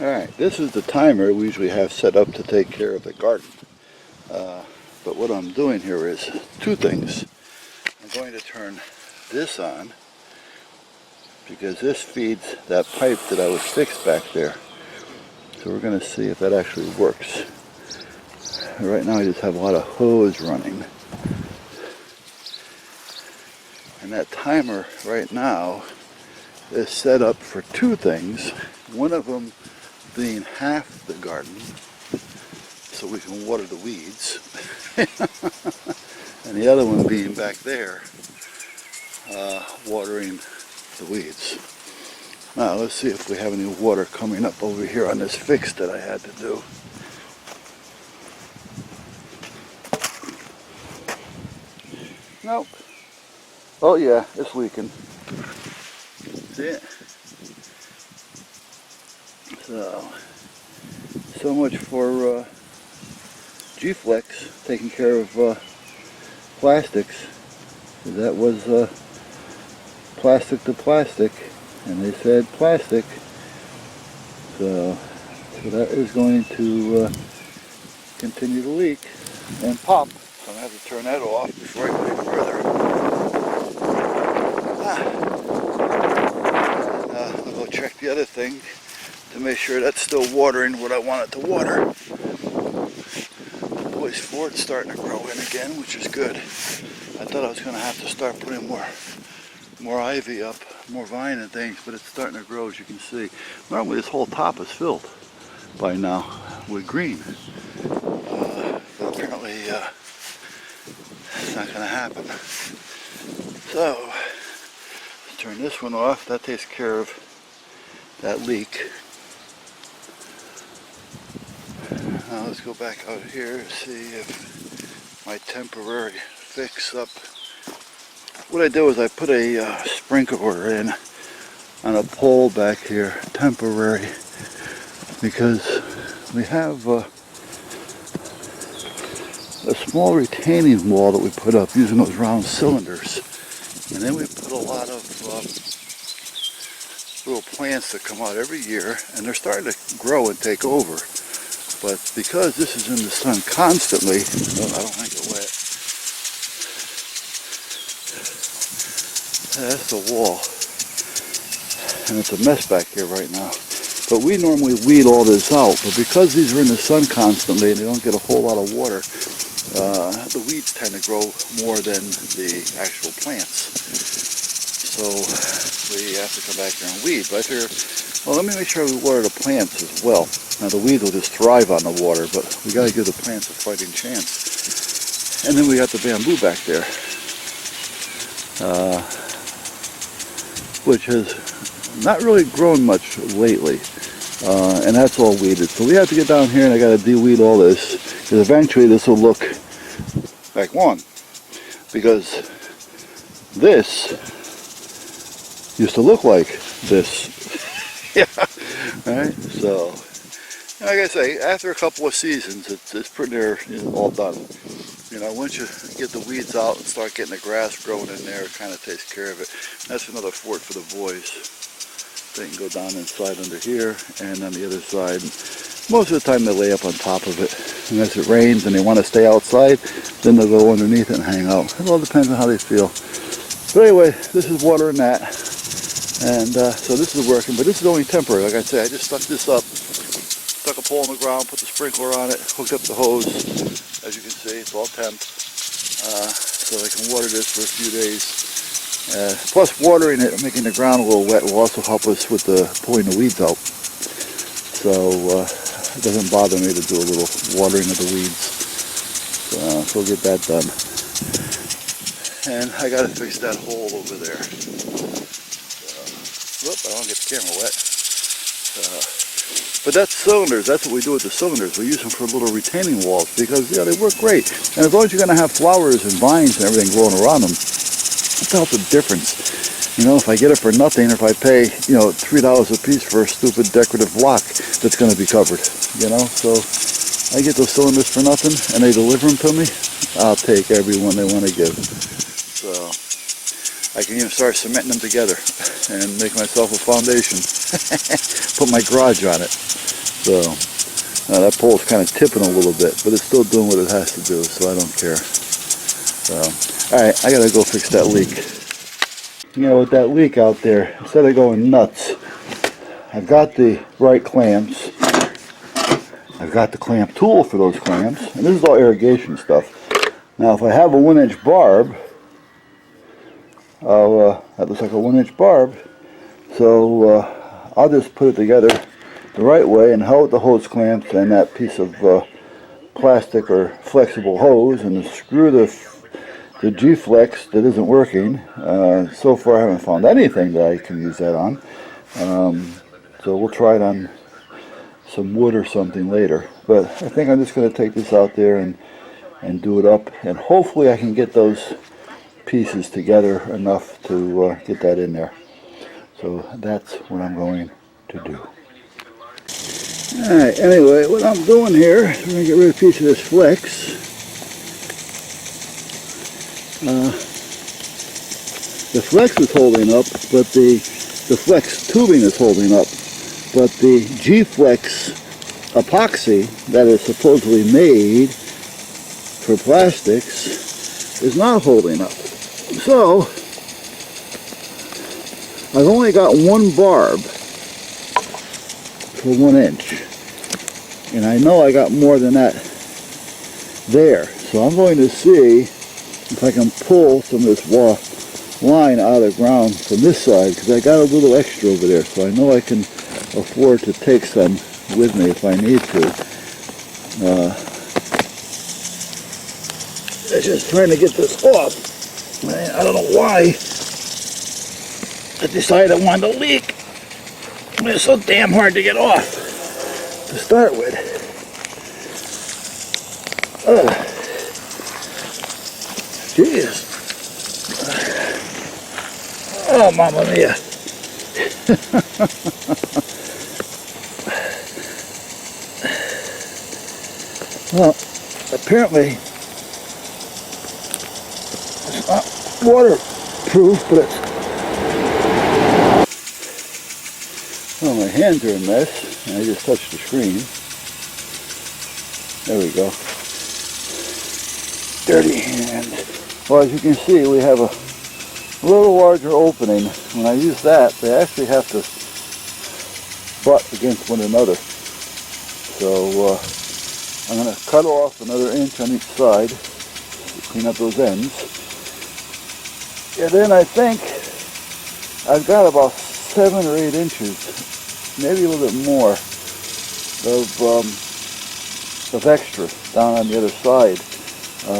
Alright, this is the timer we usually have set up to take care of the garden. But what I'm doing here is two things. I'm going to turn this on because this feeds that pipe that I was fixed back there. So we're going to see if that actually works. Right now I just have a lot of hose running. And that timer right now is set up for two things. One of them being half the garden, so we can water the weeds. And the other one being back there, watering the weeds. Now let's see if we have any water coming up over here on this fix that I had to do. Nope. Oh yeah, it's leaking. See it? So much for G-Flex taking care of plastics. That was plastic to plastic, and they said plastic. So that is going to continue to leak and pop. So I'm going to have to turn that off before I go any further. I'll go check the other thing to make sure that's still watering what I want it to water. The boys fort's starting to grow in again, which is good. I thought I was going to have to start putting more ivy up, more vine and things, but it's starting to grow, as you can see. Normally this whole top is filled by now with green. But apparently it's not going to happen. So, let's turn this one off. That takes care of that leak. Now let's go back out here and see if my temporary fix up. What I did was I put a sprinkler in on a pole back here, temporary, because we have a small retaining wall that we put up using those round cylinders. And then we put a lot of little plants that come out every year, and they're starting to grow and take over. But because this is in the sun constantly, I don't want to get wet. That's the wall. And it's a mess back here right now. But we normally weed all this out. But because these are in the sun constantly and they don't get a whole lot of water, the weeds tend to grow more than the actual plants. So we have to come back here and weed. But I figure, well, let me make sure we water the plants as well. Now the weeds will just thrive on the water, but we got to give the plants a fighting chance. And then we got the bamboo back there, which has not really grown much lately, and that's all weeded. So we have to get down here, and I got to de-weed all this, because eventually this will look like lawn. Because this used to look like this. Yeah. All right. So, like I say, after a couple of seasons, it's pretty near all done. You know, once you get the weeds out and start getting the grass growing in there, it kind of takes care of it. That's another fort for the boys. They can go down inside under here and on the other side. Most of the time they lay up on top of it. Unless it rains and they want to stay outside, then they'll go underneath it and hang out. It all depends on how they feel. But anyway, this is watering that. And so this is working, but this is only temporary. Like I say, I just stuck this up, stuck a pole in the ground, put the sprinkler on it, hooked up the hose. As you can see, it's all temp. So I can water this for a few days. Plus watering it and making the ground a little wet will also help us with pulling the weeds out. So it doesn't bother me to do a little watering of the weeds. So we'll get that done. And I got to fix that hole over there. Whoop, I don't get the camera wet. But that's cylinders. That's what we do with the cylinders. We use them for little retaining walls because, yeah, they work great. And as long as you're going to have flowers and vines and everything growing around them, that's all the difference. You know, if I get it for nothing, or if I pay, $3 a piece for a stupid decorative block that's going to be covered, So I get those cylinders for nothing and they deliver them to me, I'll take every one they want to give. So I can even start cementing them together and make myself a foundation. Put my garage on it. So that pole's kind of tipping a little bit, but it's still doing what it has to do, so I don't care. So, alright, I gotta go fix that leak. You know, with that leak out there, instead of going nuts, I've got the right clamps. I've got the clamp tool for those clamps, and this is all irrigation stuff. Now, if I have a 1-inch barb, that looks like a 1-inch barb, so I'll just put it together the right way and hold the hose clamps and that piece of plastic or flexible hose and screw the G-flex that isn't working. So far I haven't found anything that I can use that on. So we'll try it on some wood or something later. But I think I'm just going to take this out there and do it up, and hopefully I can get those pieces together enough to get that in there. So that's what I'm going to do. Alright, anyway, what I'm doing here is I'm going to get rid of a piece of this flex. The flex is holding up, but the flex tubing is holding up, but the G-flex epoxy that is supposedly made for plastics is not holding up. So I've only got one barb for 1 inch, and I know I got more than that there, so I'm going to see if I can pull some of this line out of the ground from this side, because I got a little extra over there, so I know I can afford to take some with me if I need to. I'm just trying to get this off. Man, I don't know why I decided I wanted to leak. It's so damn hard to get off to start with. Jeez. Oh, mamma mia. Well, apparently it's not waterproof, but it's... Well, my hands are a mess, and I just touched the screen. There we go. Dirty hands. Well, as you can see, we have a little larger opening. When I use that, they actually have to butt against one another. So I'm going to cut off another inch on each side to clean up those ends. And then I think I've got about 7 or 8 inches, maybe a little bit more, of extra down on the other side,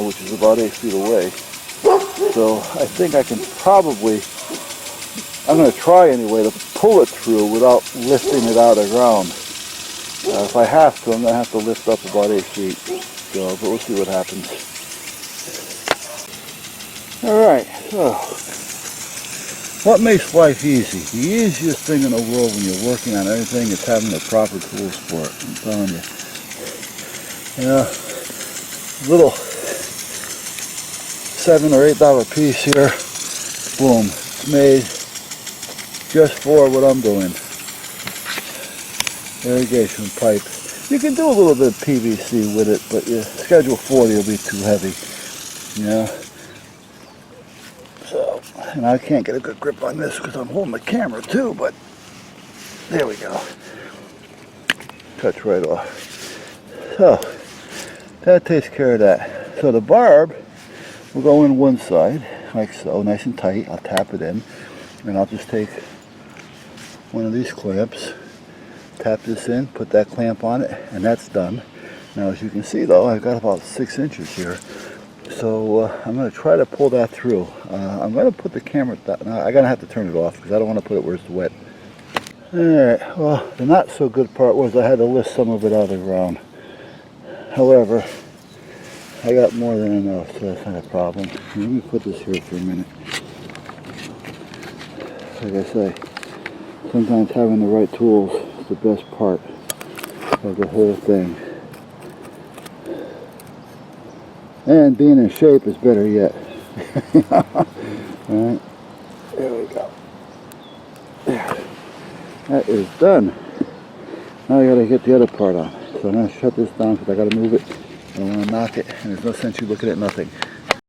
which is about 8 feet away. So I think I can probably, I'm going to try anyway to pull it through without lifting it out of the ground. If I have to, I'm going to have to lift up about 8 feet. So, but we'll see what happens. Alright, so what makes life easy? The easiest thing in the world when you're working on anything is having the proper tools for it. I'm telling you. You know, little $7 or $8 piece here, boom, it's made just for what I'm doing. Irrigation pipe. You can do a little bit of PVC with it, but your Schedule 40 will be too heavy. You know. So, and I can't get a good grip on this because I'm holding the camera too, but there we go. Touch right off. So, that takes care of that. So the barb will go in one side, like so, nice and tight. I'll tap it in, and I'll just take one of these clamps, tap this in, put that clamp on it, and that's done. Now, as you can see though, I've got about 6 inches here. So I'm going to try to pull that through. I'm going to put the camera, now I'm going to have to turn it off because I don't want to put it where it's wet. Alright, well, the not so good part was I had to lift some of it out of the ground. However, I got more than enough, so that's not a problem. Let me put this here for a minute. Like I say, sometimes having the right tools is the best part of the whole thing. And being in shape is better yet. Alright, there we go. There. That is done. Now I gotta get the other part on. So I'm gonna shut this down because I gotta move it. I don't want to knock it, and there's no sense you looking at nothing.